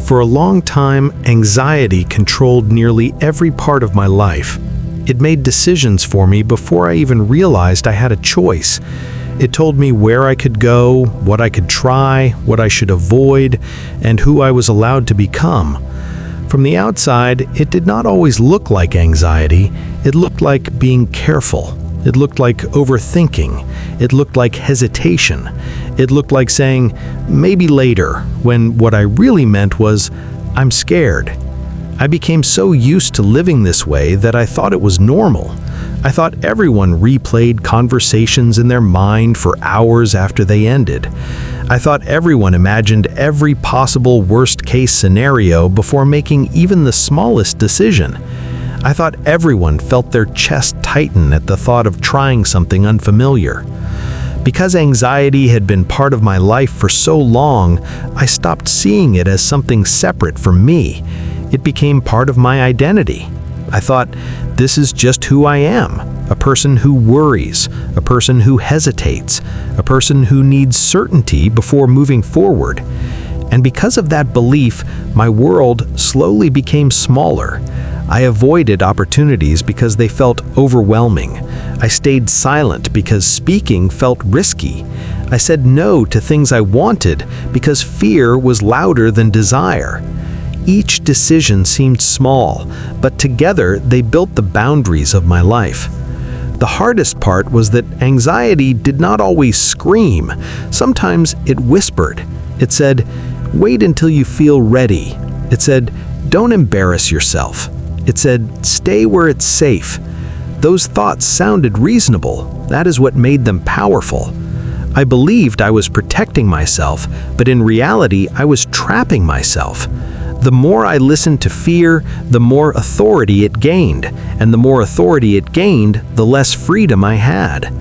For a long time, anxiety controlled nearly every part of my life. It made decisions for me before I even realized I had a choice. It told me where I could go, what I could try, what I should avoid, and who I was allowed to become. From the outside, it did not always look like anxiety. It looked like being careful. It looked like overthinking. It looked like hesitation. It looked like saying, maybe later, when what I really meant was, I'm scared. I became so used to living this way that I thought it was normal. I thought everyone replayed conversations in their mind for hours after they ended. I thought everyone imagined every possible worst-case scenario before making even the smallest decision. I thought everyone felt their chest tighten at the thought of trying something unfamiliar. Because anxiety had been part of my life for so long, I stopped seeing it as something separate from me. It became part of my identity. I thought, this is just who I am, a person who worries, a person who hesitates, a person who needs certainty before moving forward. And because of that belief, my world slowly became smaller. I avoided opportunities because they felt overwhelming. I stayed silent because speaking felt risky. I said no to things I wanted because fear was louder than desire. Each decision seemed small, but together they built the boundaries of my life. The hardest part was that anxiety did not always scream. Sometimes it whispered. It said, wait until you feel ready. It said, don't embarrass yourself. It said, stay where it's safe. Those thoughts sounded reasonable. That is what made them powerful. I believed I was protecting myself, but in reality, I was trapping myself. The more I listened to fear, the more authority it gained, and the more authority it gained, the less freedom I had.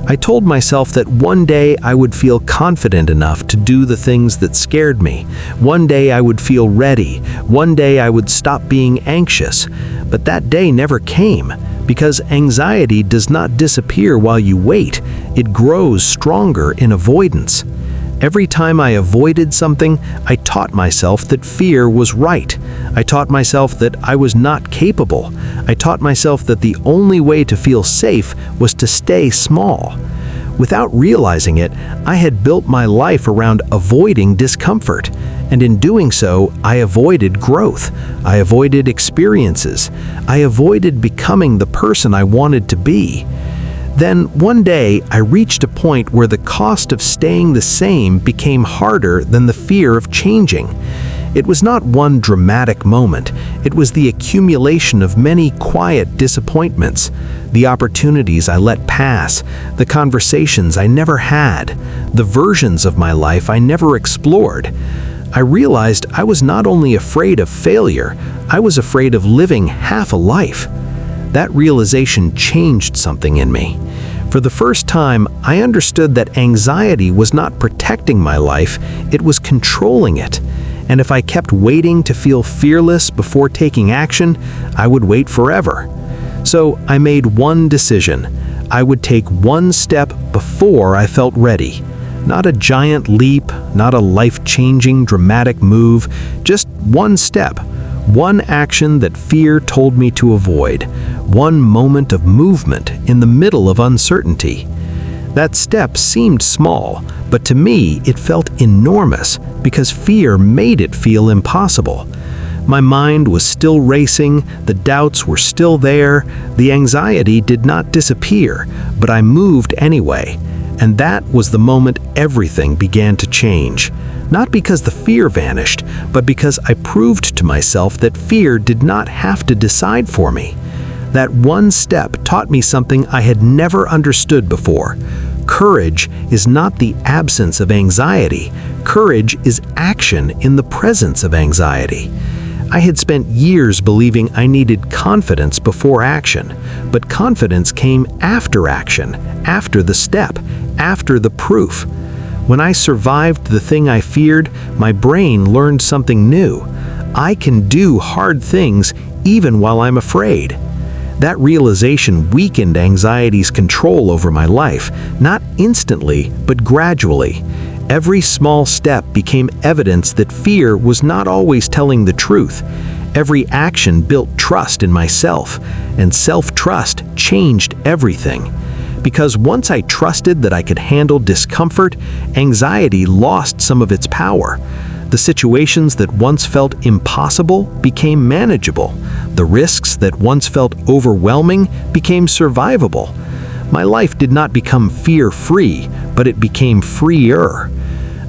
I told myself that one day I would feel confident enough to do the things that scared me. One day I would feel ready. One day I would stop being anxious. But that day never came, because anxiety does not disappear while you wait. It grows stronger in avoidance. Every time I avoided something, I taught myself that fear was right. I taught myself that I was not capable. I taught myself that the only way to feel safe was to stay small. Without realizing it, I had built my life around avoiding discomfort. And in doing so, I avoided growth. I avoided experiences. I avoided becoming the person I wanted to be. Then, one day, I reached a point where the cost of staying the same became harder than the fear of changing. It was not one dramatic moment. It was the accumulation of many quiet disappointments, the opportunities I let pass, the conversations I never had, the versions of my life I never explored. I realized I was not only afraid of failure, I was afraid of living half a life. That realization changed something in me. For the first time, I understood that anxiety was not protecting my life, it was controlling it. And if I kept waiting to feel fearless before taking action, I would wait forever. So I made one decision. I would take one step before I felt ready. Not a giant leap, not a life-changing, dramatic move, just one step. One action that fear told me to avoid. One moment of movement in the middle of uncertainty. That step seemed small, but to me it felt enormous because fear made it feel impossible. My mind was still racing, the doubts were still there, the anxiety did not disappear, but I moved anyway. And that was the moment everything began to change. Not because the fear vanished, but because I proved to myself that fear did not have to decide for me. That one step taught me something I had never understood before. Courage is not the absence of anxiety. Courage is action in the presence of anxiety. I had spent years believing I needed confidence before action, but confidence came after action, after the step, after the proof. When I survived the thing I feared, my brain learned something new. I can do hard things even while I'm afraid. That realization weakened anxiety's control over my life, not instantly, but gradually. Every small step became evidence that fear was not always telling the truth. Every action built trust in myself, and self-trust changed everything. Because once I trusted that I could handle discomfort, anxiety lost some of its power. The situations that once felt impossible became manageable. The risks that once felt overwhelming became survivable. My life did not become fear-free, but it became freer.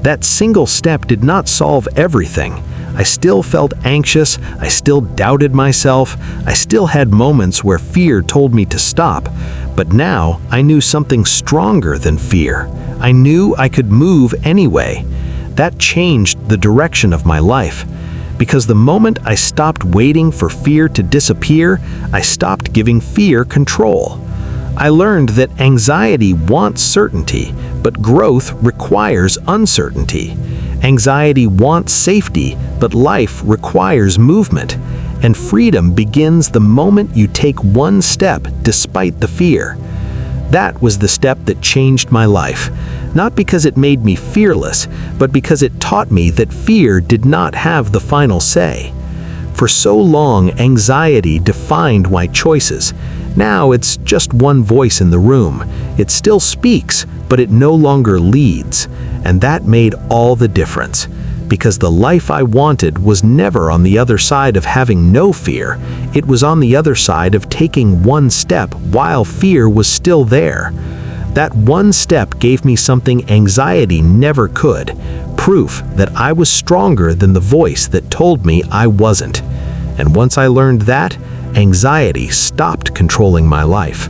That single step did not solve everything. I still felt anxious, I still doubted myself, I still had moments where fear told me to stop. But now I knew something stronger than fear. I knew I could move anyway. That changed the direction of my life. Because the moment I stopped waiting for fear to disappear, I stopped giving fear control. I learned that anxiety wants certainty, but growth requires uncertainty. Anxiety wants safety, but life requires movement. And freedom begins the moment you take one step despite the fear. That was the step that changed my life. Not because it made me fearless, but because it taught me that fear did not have the final say. For so long, anxiety defined my choices. Now it's just one voice in the room. It still speaks, but it no longer leads. And that made all the difference. Because the life I wanted was never on the other side of having no fear. It was on the other side of taking one step while fear was still there. That one step gave me something anxiety never could. Proof that I was stronger than the voice that told me I wasn't. And once I learned that, anxiety stopped controlling my life.